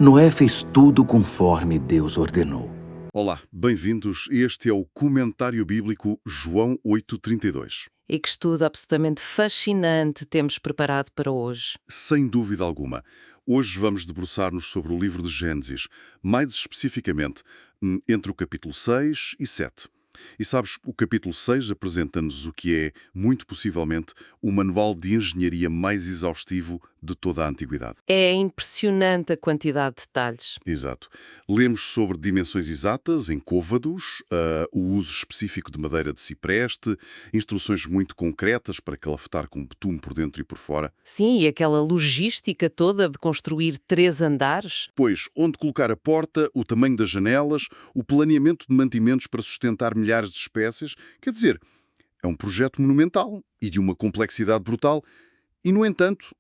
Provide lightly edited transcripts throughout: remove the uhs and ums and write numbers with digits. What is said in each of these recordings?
Noé fez tudo conforme Deus ordenou. Olá, bem-vindos. Este é o Comentário Bíblico João 8:32. E que estudo absolutamente fascinante temos preparado para hoje. Sem dúvida alguma. Hoje vamos debruçar-nos sobre o livro de Gênesis, mais especificamente entre o capítulo 6 e 7. E sabes, o capítulo 6 apresenta-nos o que é, muito possivelmente, o manual de engenharia mais exaustivo de toda a antiguidade. É impressionante a quantidade de detalhes. Exato. Lemos sobre dimensões exatas em côvados, o uso específico de madeira de cipreste, instruções muito concretas para calafetar com betume por dentro e por fora. Sim, e aquela logística toda de construir 3 andares. Pois, onde colocar a porta, o tamanho das janelas, o planeamento de mantimentos para sustentar milhares de espécies. Quer dizer, é um projeto monumental e de uma complexidade brutal. E, no entanto,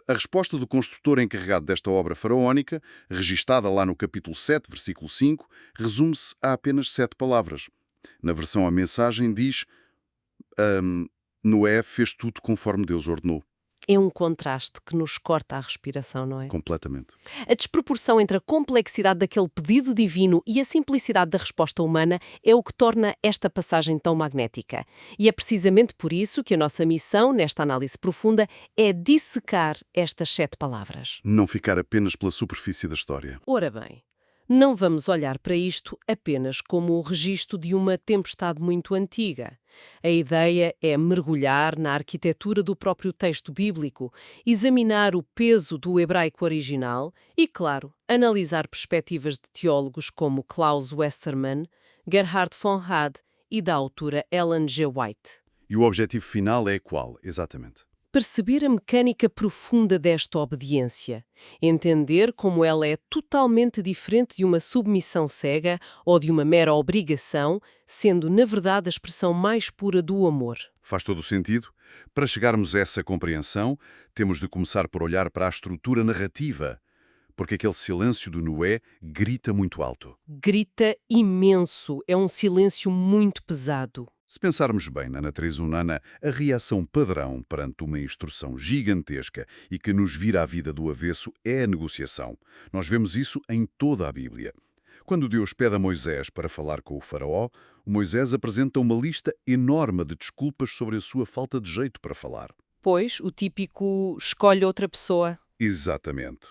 a resposta do construtor encarregado desta obra faraónica, registada lá no capítulo 7, versículo 5, resume-se a apenas 7 palavras. Na versão A Mensagem diz: Noé fez tudo conforme Deus ordenou. É um contraste que nos corta a respiração, não é? Completamente. A desproporção entre a complexidade daquele pedido divino e a simplicidade da resposta humana é o que torna esta passagem tão magnética. E é precisamente por isso que a nossa missão, nesta análise profunda, é dissecar estas 7 palavras. Não ficar apenas pela superfície da história. Ora bem, não vamos olhar para isto apenas como o registro de uma tempestade muito antiga. A ideia é mergulhar na arquitetura do próprio texto bíblico, examinar o peso do hebraico original e, claro, analisar perspectivas de teólogos como Klaus Westermann, Gerhard von Rad e da autora Ellen G. White. E o objetivo final é qual, exatamente? Perceber a mecânica profunda desta obediência, entender como ela é totalmente diferente de uma submissão cega ou de uma mera obrigação, sendo, na verdade, a expressão mais pura do amor. Faz todo o sentido. Para chegarmos a essa compreensão, temos de começar por olhar para a estrutura narrativa, porque aquele silêncio do Noé grita muito alto. Grita imenso, é um silêncio muito pesado. Se pensarmos bem na natureza humana, a reação padrão perante uma instrução gigantesca e que nos vira a vida do avesso é a negociação. Nós vemos isso em toda a Bíblia. Quando Deus pede a Moisés para falar com o faraó, o Moisés apresenta uma lista enorme de desculpas sobre a sua falta de jeito para falar. Pois, o típico escolhe outra pessoa. Exatamente.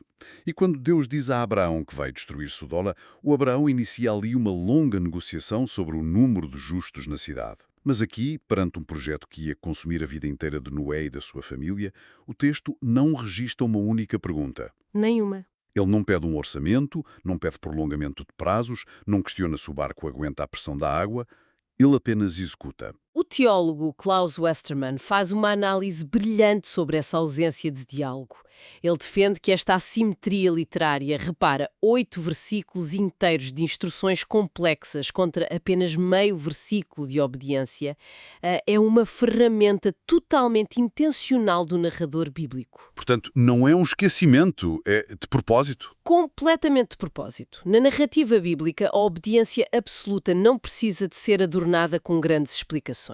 E quando Deus diz a Abraão que vai destruir Sodoma, o Abraão inicia ali uma longa negociação sobre o número de justos na cidade. Mas aqui, perante um projeto que ia consumir a vida inteira de Noé e da sua família, o texto não registra uma única pergunta. Nenhuma. Ele não pede um orçamento, não pede prolongamento de prazos, não questiona se o barco aguenta a pressão da água, ele apenas executa. O teólogo Klaus Westermann faz uma análise brilhante sobre essa ausência de diálogo. Ele defende que esta assimetria literária, repara, 8 versículos inteiros de instruções complexas contra apenas meio versículo de obediência, é uma ferramenta totalmente intencional do narrador bíblico. Portanto, não é um esquecimento, é de propósito. Completamente de propósito. Na narrativa bíblica, a obediência absoluta não precisa de ser adornada com grandes explicações.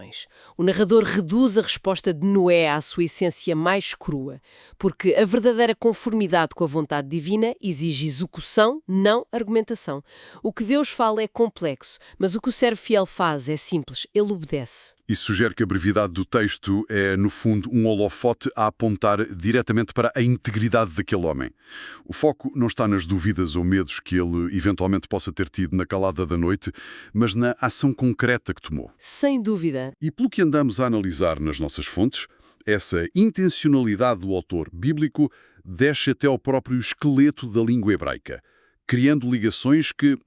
O narrador reduz a resposta de Noé à sua essência mais crua, porque a verdadeira conformidade com a vontade divina exige execução, não argumentação. O que Deus fala é complexo, mas o que o servo fiel faz é simples, ele obedece. Isso sugere que a brevidade do texto é, no fundo, um holofote a apontar diretamente para a integridade daquele homem. O foco não está nas dúvidas ou medos que ele eventualmente possa ter tido na calada da noite, mas na ação concreta que tomou. Sem dúvida. E pelo que andamos a analisar nas nossas fontes, essa intencionalidade do autor bíblico desce até ao próprio esqueleto da língua hebraica, criando ligações que,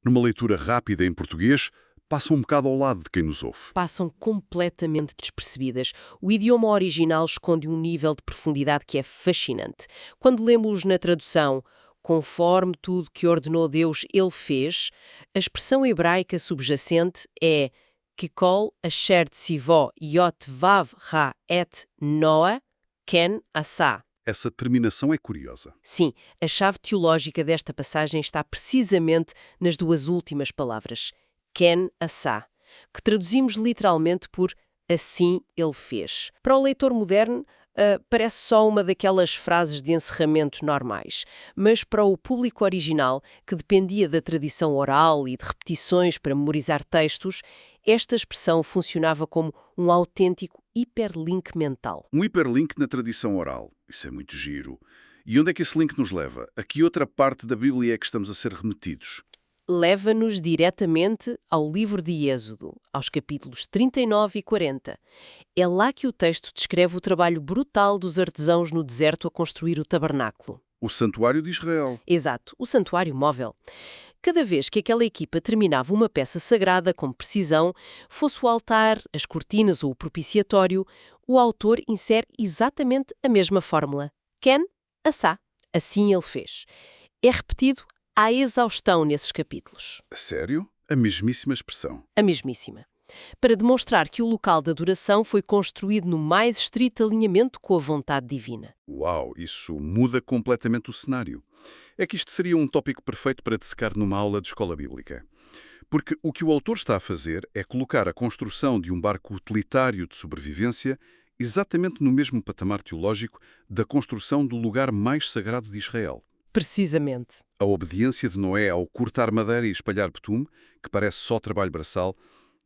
numa leitura rápida em português, passam um bocado ao lado de quem nos ouve. Passam completamente despercebidas. O idioma original esconde um nível de profundidade que é fascinante. Quando lemos na tradução conforme tudo que ordenou Deus, ele fez, a expressão hebraica subjacente é Kikol asher tzivó yot vav ha et noa ken asa. Essa terminação é curiosa. Sim, a chave teológica desta passagem está precisamente nas duas últimas palavras, ken asa, que traduzimos literalmente por assim ele fez. Para o leitor moderno, parece só uma daquelas frases de encerramento normais, mas para o público original, que dependia da tradição oral e de repetições para memorizar textos, esta expressão funcionava como um autêntico hiperlink mental. Um hiperlink na tradição oral. Isso é muito giro. E onde é que esse link nos leva? A que outra parte da Bíblia é que estamos a ser remetidos? Leva-nos diretamente ao livro de Êxodo, aos capítulos 39 e 40. É lá que o texto descreve o trabalho brutal dos artesãos no deserto a construir o tabernáculo. O Santuário de Israel. Exato, o santuário móvel. Cada vez que aquela equipa terminava uma peça sagrada com precisão, fosse o altar, as cortinas ou o propiciatório, o autor insere exatamente a mesma fórmula. Ken, assá. Assim ele fez. É repetido à exaustão nesses capítulos. A sério? A mesmíssima expressão. A mesmíssima. Para demonstrar que o local da adoração foi construído no mais estrito alinhamento com a vontade divina. Uau, isso muda completamente o cenário. É que isto seria um tópico perfeito para dissecar numa aula de escola bíblica. Porque o que o autor está a fazer é colocar a construção de um barco utilitário de sobrevivência exatamente no mesmo patamar teológico da construção do lugar mais sagrado de Israel. Precisamente. A obediência de Noé ao cortar madeira e espalhar betume, que parece só trabalho braçal,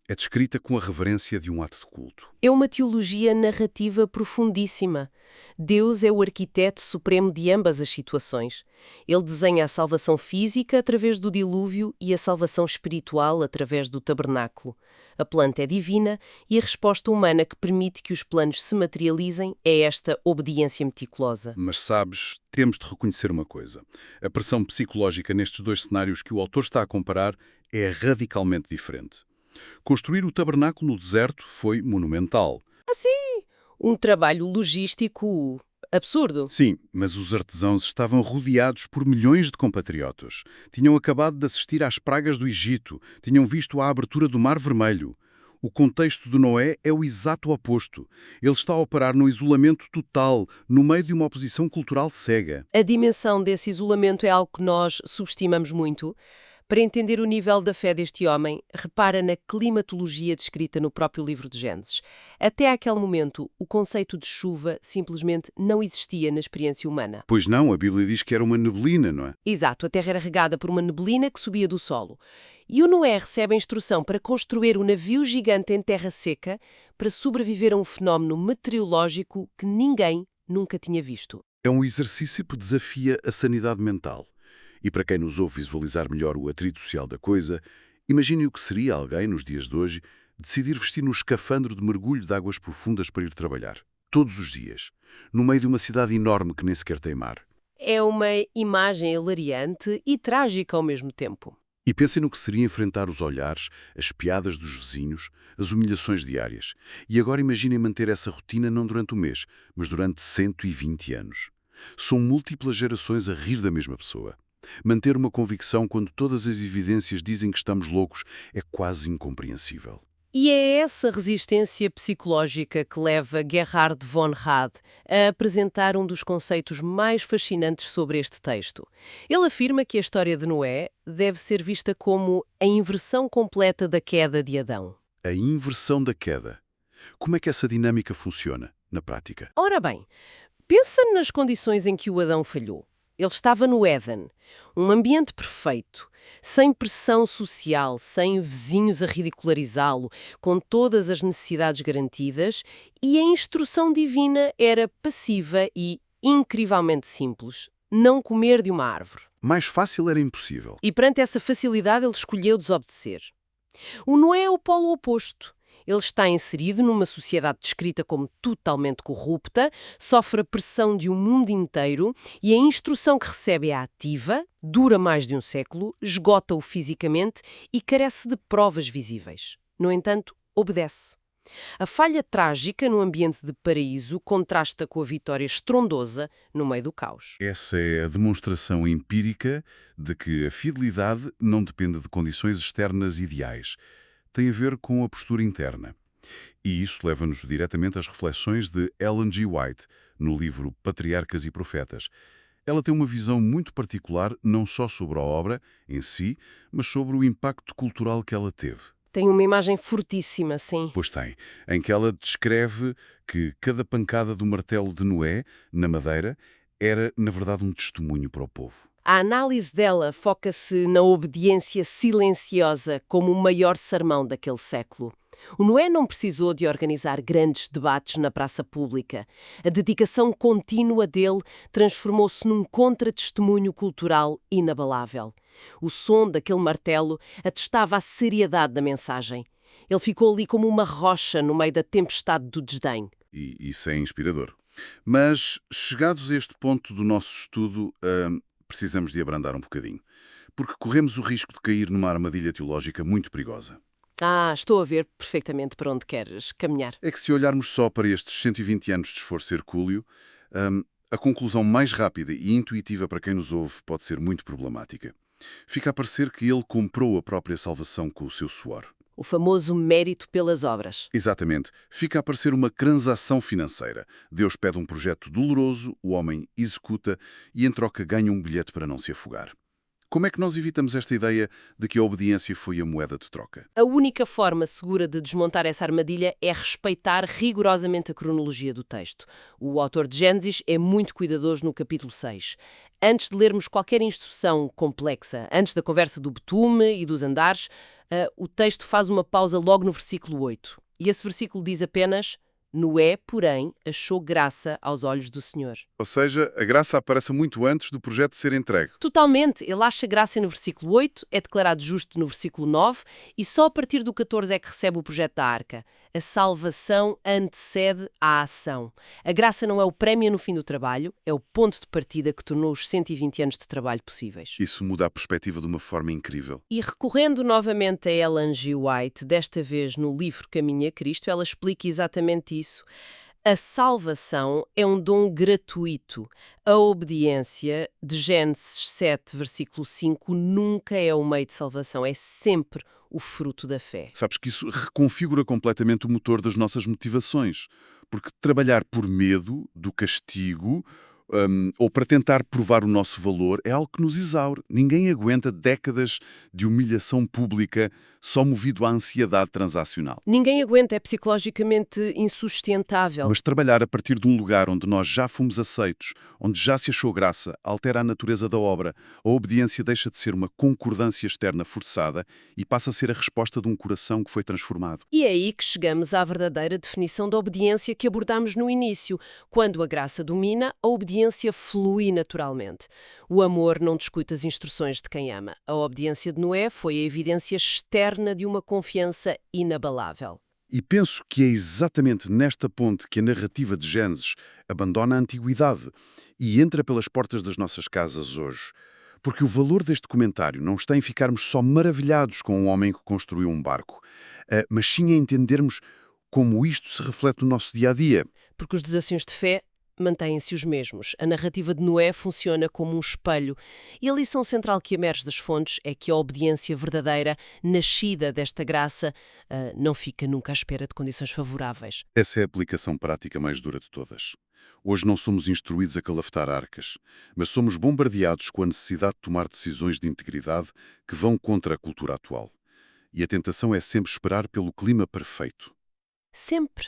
é descrita com a reverência de um ato de culto. É uma teologia narrativa profundíssima. Deus é o arquiteto supremo de ambas as situações. Ele desenha a salvação física através do dilúvio e a salvação espiritual através do tabernáculo. A planta é divina e a resposta humana que permite que os planos se materializem é esta obediência meticulosa. Mas sabes, temos de reconhecer uma coisa. A pressão psicológica nestes dois cenários que o autor está a comparar é radicalmente diferente. Construir o tabernáculo no deserto foi monumental. Um trabalho logístico absurdo. Sim, mas os artesãos estavam rodeados por milhões de compatriotas. Tinham acabado de assistir às pragas do Egito, tinham visto a abertura do Mar Vermelho. O contexto de Noé é o exato oposto. Ele está a operar no isolamento total, no meio de uma oposição cultural cega. A dimensão desse isolamento é algo que nós subestimamos muito. Para entender o nível da fé deste homem, repara na climatologia descrita no próprio livro de Gênesis. Até aquele momento, o conceito de chuva simplesmente não existia na experiência humana. Pois não, a Bíblia diz que era uma neblina, não é? Exato, a terra era regada por uma neblina que subia do solo. E o Noé recebe a instrução para construir um navio gigante em terra seca para sobreviver a um fenómeno meteorológico que ninguém nunca tinha visto. É um exercício que desafia a sanidade mental. E para quem nos ouve visualizar melhor o atrito social da coisa, imagine o que seria alguém, nos dias de hoje, decidir vestir no escafandro de mergulho de águas profundas para ir trabalhar. Todos os dias. No meio de uma cidade enorme que nem sequer tem mar. É uma imagem hilariante e trágica ao mesmo tempo. E pensem no que seria enfrentar os olhares, as piadas dos vizinhos, as humilhações diárias. E agora imaginem manter essa rotina não durante um mês, mas durante 120 anos. São múltiplas gerações a rir da mesma pessoa. Manter uma convicção quando todas as evidências dizem que estamos loucos é quase incompreensível. E é essa resistência psicológica que leva Gerhard von Rad a apresentar um dos conceitos mais fascinantes sobre este texto. Ele afirma que a história de Noé deve ser vista como a inversão completa da queda de Adão. A inversão da queda. Como é que essa dinâmica funciona, na prática? Ora bem, pensa nas condições em que o Adão falhou. Ele estava no Éden, um ambiente perfeito, sem pressão social, sem vizinhos a ridicularizá-lo, com todas as necessidades garantidas, e a instrução divina era passiva e incrivelmente simples: não comer de uma árvore. Mais fácil era impossível. E perante essa facilidade ele escolheu desobedecer. O Noé é o polo oposto. Ele está inserido numa sociedade descrita como totalmente corrupta, sofre a pressão de um mundo inteiro e a instrução que recebe é ativa, dura mais de um século, esgota-o fisicamente e carece de provas visíveis. No entanto, obedece. A falha trágica no ambiente de paraíso contrasta com a vitória estrondosa no meio do caos. Essa é a demonstração empírica de que a fidelidade não depende de condições externas ideais. Tem a ver com a postura interna. E isso leva-nos diretamente às reflexões de Ellen G. White, no livro Patriarcas e Profetas. Ela tem uma visão muito particular não só sobre a obra em si, mas sobre o impacto cultural que ela teve. Tem uma imagem fortíssima, sim. Pois tem, em que ela descreve que cada pancada do martelo de Noé, na madeira, era, na verdade, um testemunho para o povo. A análise dela foca-se na obediência silenciosa como o maior sermão daquele século. O Noé não precisou de organizar grandes debates na praça pública. A dedicação contínua dele transformou-se num contra-testemunho cultural inabalável. O som daquele martelo atestava a seriedade da mensagem. Ele ficou ali como uma rocha no meio da tempestade do desdém. E isso é inspirador. Mas, chegados a este ponto do nosso estudo, precisamos de abrandar um bocadinho. Porque corremos o risco de cair numa armadilha teológica muito perigosa. Estou a ver perfeitamente para onde queres caminhar. É que se olharmos só para estes 120 anos de esforço hercúleo, a conclusão mais rápida e intuitiva para quem nos ouve pode ser muito problemática. Fica a parecer que ele comprou a própria salvação com o seu suor. O famoso mérito pelas obras. Exatamente. Fica a parecer uma transação financeira. Deus pede um projeto doloroso, o homem executa e em troca ganha um bilhete para não se afogar. Como é que nós evitamos esta ideia de que a obediência foi a moeda de troca? A única forma segura de desmontar essa armadilha é respeitar rigorosamente a cronologia do texto. O autor de Gênesis é muito cuidadoso no capítulo 6. Antes de lermos qualquer instrução complexa, antes da conversa do betume e dos andares, o texto faz uma pausa logo no versículo 8. E esse versículo diz apenas: Noé, porém, achou graça aos olhos do Senhor. Ou seja, a graça aparece muito antes do projeto ser entregue. Totalmente. Ele acha graça no versículo 8, é declarado justo no versículo 9 e só a partir do 14 é que recebe o projeto da arca. A salvação antecede a ação. A graça não é o prémio no fim do trabalho, é o ponto de partida que tornou os 120 anos de trabalho possíveis. Isso muda a perspectiva de uma forma incrível. E recorrendo novamente a Ellen G. White, desta vez no livro Caminho a Cristo, ela explica exatamente isso. A salvação é um dom gratuito. A obediência, de Gênesis 7, versículo 5, nunca é o meio de salvação, é sempre o fruto da fé. Sabes que isso reconfigura completamente o motor das nossas motivações. Porque trabalhar por medo do castigo ou para tentar provar o nosso valor é algo que nos exaure. Ninguém aguenta décadas de humilhação pública só movido à ansiedade transacional. Ninguém aguenta, é psicologicamente insustentável. Mas trabalhar a partir de um lugar onde nós já fomos aceitos, onde já se achou graça, altera a natureza da obra. A obediência deixa de ser uma concordância externa forçada e passa a ser a resposta de um coração que foi transformado. E é aí que chegamos à verdadeira definição da obediência que abordámos no início. Quando a graça domina, a obediência flui naturalmente. O amor não discute as instruções de quem ama. A obediência de Noé foi a evidência externa de uma confiança inabalável. E penso que é exatamente nesta ponte que a narrativa de Gênesis abandona a antiguidade e entra pelas portas das nossas casas hoje. Porque o valor deste comentário não está em ficarmos só maravilhados com o homem que construiu um barco, mas sim em entendermos como isto se reflete no nosso dia-a-dia. Porque os desafios de fé mantêm-se os mesmos. A narrativa de Noé funciona como um espelho. E a lição central que emerge das fontes é que a obediência verdadeira, nascida desta graça, não fica nunca à espera de condições favoráveis. Essa é a aplicação prática mais dura de todas. Hoje não somos instruídos a calafetar arcas, mas somos bombardeados com a necessidade de tomar decisões de integridade que vão contra a cultura atual. E a tentação é sempre esperar pelo clima perfeito. Sempre.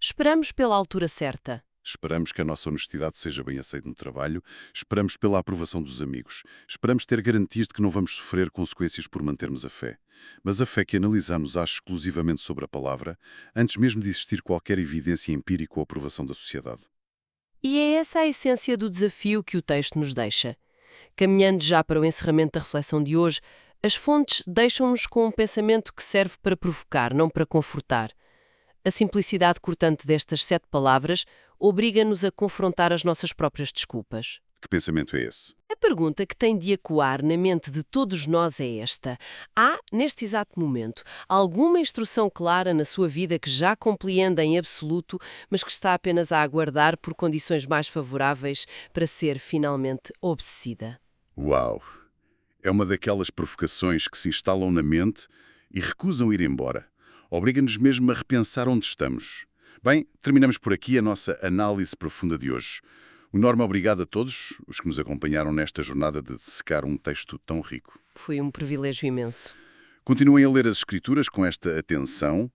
Esperamos pela altura certa. Esperamos que a nossa honestidade seja bem aceita no trabalho, esperamos pela aprovação dos amigos, esperamos ter garantias de que não vamos sofrer consequências por mantermos a fé. Mas a fé que analisamos age exclusivamente sobre a palavra, antes mesmo de existir qualquer evidência empírica ou aprovação da sociedade. E é essa a essência do desafio que o texto nos deixa. Caminhando já para o encerramento da reflexão de hoje, as fontes deixam-nos com um pensamento que serve para provocar, não para confortar. A simplicidade cortante destas 7 palavras obriga-nos a confrontar as nossas próprias desculpas. Que pensamento é esse? A pergunta que tem de ecoar na mente de todos nós é esta. Há, neste exato momento, alguma instrução clara na sua vida que já compreende em absoluto, mas que está apenas a aguardar por condições mais favoráveis para ser finalmente obedecida? Uau! É uma daquelas provocações que se instalam na mente e recusam ir embora. Obriga-nos mesmo a repensar onde estamos. Bem, terminamos por aqui a nossa análise profunda de hoje. O Norma, obrigado a todos os que nos acompanharam nesta jornada de secar um texto tão rico. Foi um privilégio imenso. Continuem a ler as Escrituras com esta atenção,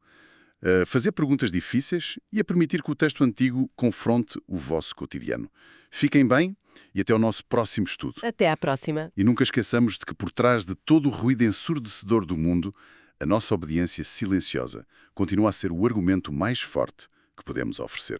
a fazer perguntas difíceis e a permitir que o texto antigo confronte o vosso cotidiano. Fiquem bem e até ao nosso próximo estudo. Até à próxima. E nunca esqueçamos de que por trás de todo o ruído ensurdecedor do mundo, a nossa obediência silenciosa continua a ser o argumento mais forte que podemos oferecer.